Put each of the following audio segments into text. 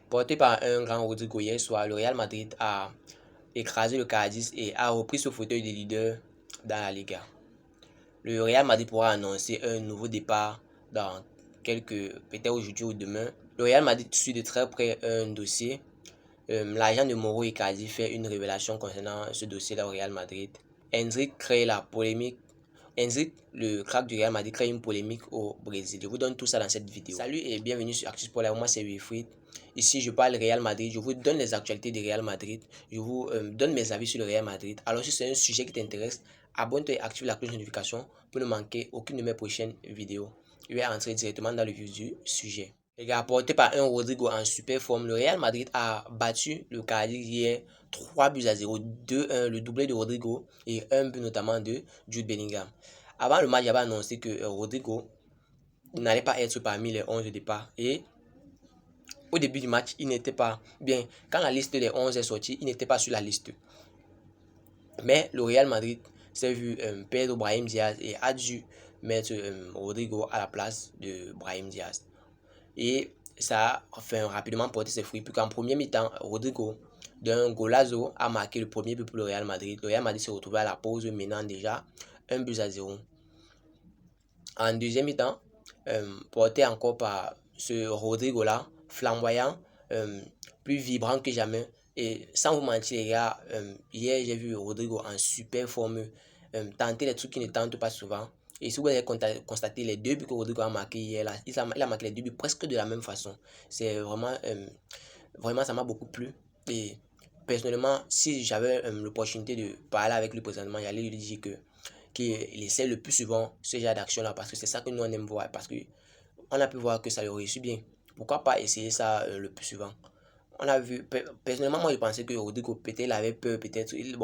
Porté par un grand Rodrigo hier soir, le Real Madrid a écrasé le Cadiz et a repris ce fauteuil de leader dans la Liga. Le Real Madrid pourra annoncer un nouveau départ dans peut-être aujourd'hui ou demain. Le Real Madrid suit de très près un dossier. L'agent de Mauro Icardi fait une révélation concernant ce dossier-là au Real Madrid. Endrick crée la polémique. Endrick, le crack du Real Madrid, crée une polémique au Brésil. Je vous donne tout ça dans cette vidéo. Salut et bienvenue sur Actu Sport. Moi c'est Wilfried. Ici je parle Real Madrid. Je vous donne les actualités du Real Madrid. Je vous donne mes avis sur le Real Madrid. Alors si c'est un sujet qui t'intéresse, abonne-toi et active la cloche de notification pour ne manquer aucune de mes prochaines vidéos. Je vais entrer directement dans le vif du sujet. Les gars, porté par un Rodrigo en super forme, le Real Madrid a battu le Cadiz hier 3-0, 2-1, le doublé de Rodrigo et un but notamment de Jude Bellingham. Avant le match, j'avais annoncé que Rodrigo n'allait pas être parmi les 11 de départ et au début du match, il n'était pas bien. Quand la liste des 11 est sortie, il n'était pas sur la liste. Mais le Real Madrid s'est vu perdre Brahim Diaz et a dû mettre Rodrigo à la place de Brahim Diaz. Et ça a rapidement porté ses fruits. Puis qu'en premier mi-temps, Rodrigo, d'un golazo, a marqué le premier but pour le Real Madrid. Le Real Madrid s'est retrouvé à la pause menant déjà 1-0. En deuxième mi-temps, porté encore par ce Rodrigo-là, flamboyant, plus vibrant que jamais. Et sans vous mentir les gars, hier j'ai vu Rodrigo en super forme, tenter des trucs qui ne tentent pas souvent. Et si vous avez constaté les deux buts que Rodrigo a marqué hier, là, il a marqué les deux buts presque de la même façon. C'est vraiment ça m'a beaucoup plu. Et personnellement, si j'avais l'opportunité de parler avec lui présentement, j'allais lui dire qu'il essaie le plus souvent ce genre d'action là parce que c'est ça que nous on aime voir, parce que on a pu voir que ça lui réussit bien. Pourquoi pas essayer ça le plus souvent? On a vu, personnellement moi je pensais que Rodrigo peut-être il avait peur, peut-être il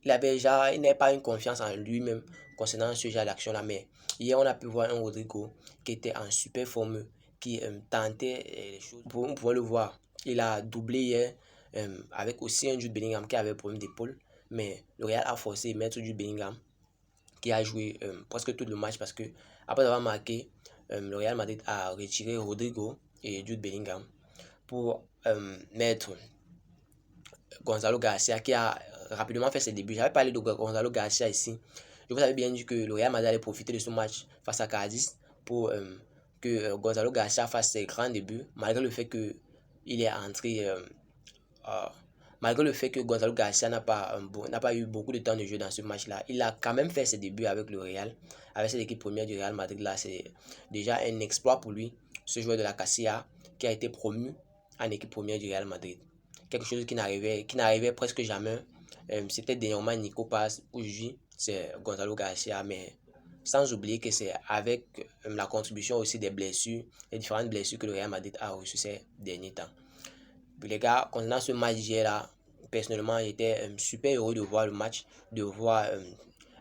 n'avait pas une confiance en lui-même concernant ce genre d'action là, mais hier on a pu voir un Rodrigo qui était en super forme, qui tentait les choses. On pouvait le voir, il a doublé hier avec aussi un Jude Bellingham qui avait un problème d'épaule, mais le Real a forcé mettre Jude Bellingham qui a joué presque tout le match parce que après avoir marqué, le Real Madrid a retiré Rodrigo et Jude Bellingham pour mettre Gonzalo Garcia qui a rapidement fait ses débuts. J'avais parlé de Gonzalo Garcia ici. Je vous avais bien dit que le Real Madrid allait profiter de ce match face à Cadiz pour que Gonzalo Garcia fasse ses grands débuts, malgré le fait que il est entré malgré le fait que Gonzalo Garcia n'a pas eu beaucoup de temps de jeu dans ce match-là. Il a quand même fait ses débuts avec le Real, avec cette équipe première du Real Madrid là. C'est déjà un exploit pour lui, ce joueur de la Castilla qui a été promu en équipe première du Real Madrid. Quelque chose qui n'arrivait presque jamais. C'était dernièrement Nico Paz, aujourd'hui c'est Gonzalo Garcia, mais sans oublier que c'est avec la contribution aussi des blessures, les différentes blessures que le Real Madrid a reçues ces derniers temps. Puis les gars, concernant ce match hier là, personnellement j'étais super heureux de voir le match, de voir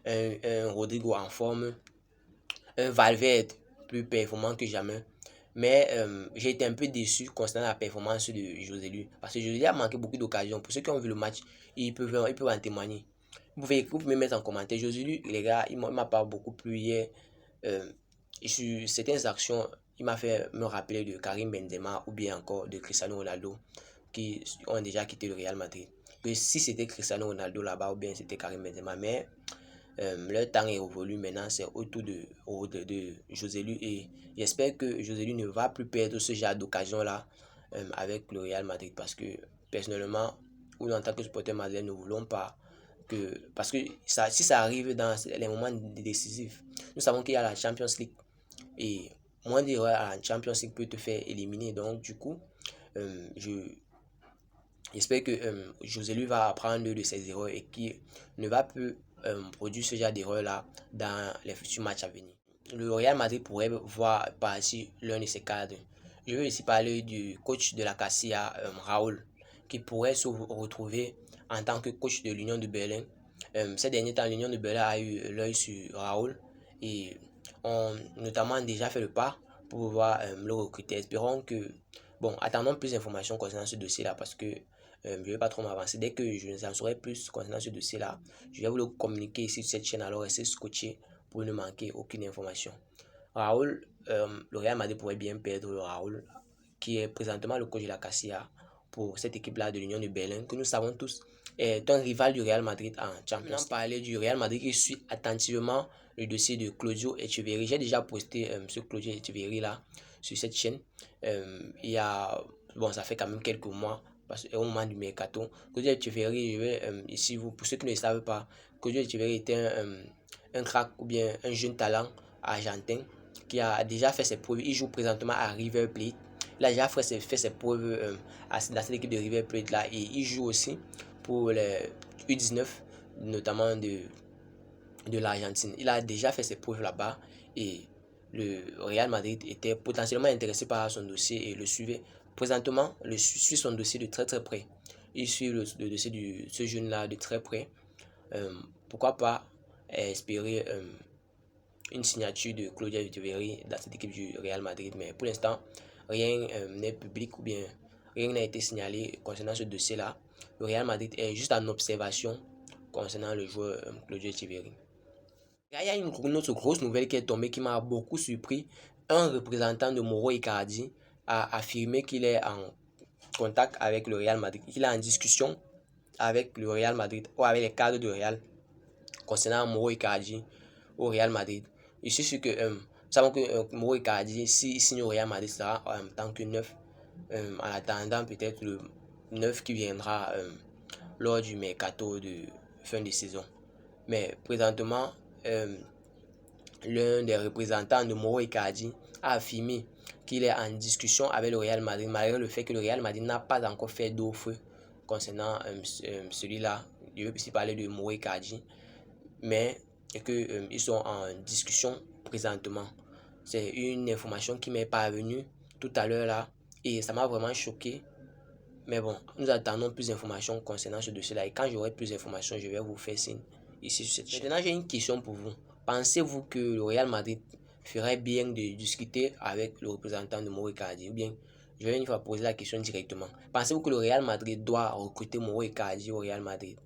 un Rodrigo en forme, un Valverde plus performant que jamais. Mais j'ai été un peu déçu concernant la performance de Joselu, parce que Joselu a manqué beaucoup d'occasions. Pour ceux qui ont vu le match, ils peuvent en témoigner. Vous pouvez me mettre en commentaire. Joselu, les gars, il m'a pas beaucoup plu hier. Sur certaines actions, il m'a fait me rappeler de Karim Benzema ou bien encore de Cristiano Ronaldo qui ont déjà quitté le Real Madrid. Que si c'était Cristiano Ronaldo là-bas ou bien c'était Karim Benzema, mais leur temps est révolu. Maintenant c'est autour de Joselu et j'espère que Joselu ne va plus perdre ce genre d'occasion là avec le Real Madrid, parce que personnellement, ou en tant que supporter madrilène, ne voulons pas parce que si ça arrive dans les moments décisifs, nous savons qu'il y a la Champions League et moins d'erreurs à la Champions League peut te faire éliminer. Donc du coup, j'espère que Joselu va apprendre de ses erreurs et qu'il ne va plus produire ce genre d'erreurs là dans les futurs matchs à venir. Le Real Madrid pourrait voir partir l'un de ses cadres. Je veux ici parler du coach de la Castilla, Raúl, qui pourrait se retrouver en tant que coach de l'Union de Berlin. Ces derniers temps, l'Union de Berlin a eu l'œil sur Raúl et ont notamment déjà fait le pas pour pouvoir le recruter. Espérons que, attendons plus d'informations concernant ce dossier là, parce que je ne vais pas trop m'avancer. Dès que je en saurai plus concernant ce dossier là, je vais vous le communiquer ici sur cette chaîne. Alors restez scotché pour ne manquer aucune information. Raúl, le Real Madrid pourrait bien perdre Raúl qui est présentement le coach de la Castilla pour cette équipe-là de l'Union de Berlin, que nous savons tous est un rival du Real Madrid en Champions League. On parlait du Real Madrid qui suit attentivement le dossier de Claudio Echeverri. J'ai déjà posté ce Claudio Echeverri là sur cette chaîne. Il y a, bon, ça fait quand même quelques mois, parce qu'au moment du mercato, Claudio Echeverri, je vais ici, pour ceux qui ne le savent pas, Claudio Echeverri était un crack ou bien un jeune talent argentin qui a déjà fait ses preuves. Il joue présentement à River Plate. Il a déjà fait ses preuves dans cette équipe de River Plate là, et il joue aussi pour les U19, notamment de l'Argentine. Il a déjà fait ses preuves là-bas et le Real Madrid était potentiellement intéressé par son dossier et le suivait. Présentement, il suit son dossier de très près. Il suit le dossier de ce jeune-là de très près. Pourquoi pas espérer une signature de Claudio Echeverri dans cette équipe du Real Madrid, mais pour l'instant, rien n'est public ou bien rien n'a été signalé concernant ce dossier-là. Le Real Madrid est juste en observation concernant le joueur Claudio Echeverri. Il y a une autre grosse nouvelle qui est tombée qui m'a beaucoup surpris. Un représentant de Mauro Icardi a affirmé qu'il est en contact avec le Real Madrid, qu'il est en discussion avec le Real Madrid ou avec les cadres du Real concernant Mauro Icardi au Real Madrid. Je suis sûr que nous savons que Mauro Icardi, s'il signe au Real Madrid, sera en tant que neuf, en attendant peut-être le neuf qui viendra lors du mercato de fin de saison. Mais présentement, l'un des représentants de Mauro Icardi a affirmé qu'il est en discussion avec le Real Madrid, malgré le fait que le Real Madrid n'a pas encore fait d'offre concernant celui-là. Je veux ici parler de Mauro Icardi, mais qu'ils sont en discussion présentement. C'est une information qui m'est parvenue tout à l'heure là et ça m'a vraiment choqué. Mais bon, nous attendons plus d'informations concernant ce dossier-là et quand j'aurai plus d'informations, je vais vous faire signe ici sur cette chaîne. Maintenant, j'ai une question pour vous. Pensez-vous que le Real Madrid ferait bien de discuter avec le représentant de Mauro Icardi ou bien je vais une fois poser la question directement. Pensez-vous que le Real Madrid doit recruter Mauro Icardi au Real Madrid?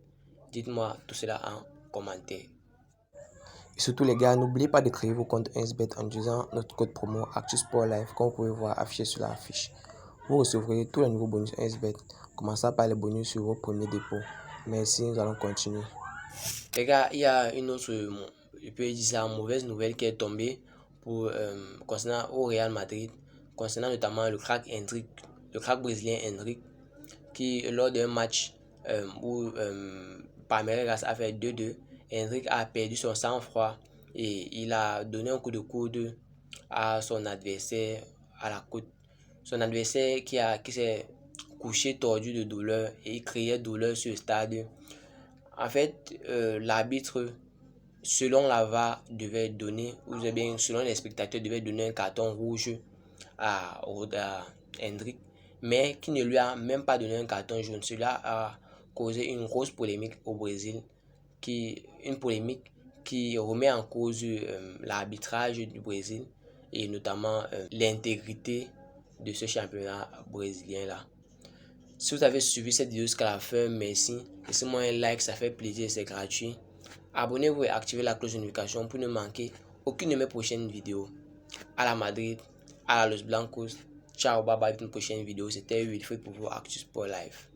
Dites-moi tout cela en commentaire. Et surtout les gars, n'oubliez pas de créer vos comptes 1xBet en utilisant notre code promo ActuSportLive comme vous pouvez voir affiché sur la fiche. Vous recevrez tous les nouveaux bonus 1xBet, commençant par les bonus sur vos premiers dépôts. Merci, nous allons continuer. Les gars, il y a une autre, je peux dire ça, mauvaise nouvelle qui est tombée pour, concernant au Real Madrid, concernant notamment le crack brésilien Endrick, qui lors d'un match où Palmeiras a fait 2-2, Endrick a perdu son sang-froid et il a donné un coup de coude à son adversaire à la côte. Son adversaire qui s'est couché tordu de douleur et il criait douleur sur le stade. En fait, l'arbitre, selon la VAR, devait donner, ou bien selon les spectateurs, devait donner un carton rouge à Endrick, mais qui ne lui a même pas donné un carton jaune. Cela a causé une grosse polémique au Brésil, une polémique qui remet en cause l'arbitrage du Brésil et notamment l'intégrité de ce championnat brésilien là. Si vous avez suivi cette vidéo jusqu'à la fin, merci. Laissez-moi un like, ça fait plaisir, c'est gratuit. Abonnez-vous et activez la cloche de notification pour ne manquer aucune de mes prochaines vidéos. À la Madrid, à la Los Blancos. Ciao, bye bye, une prochaine vidéo. C'était Wilfried pour vous, ActuSportLive.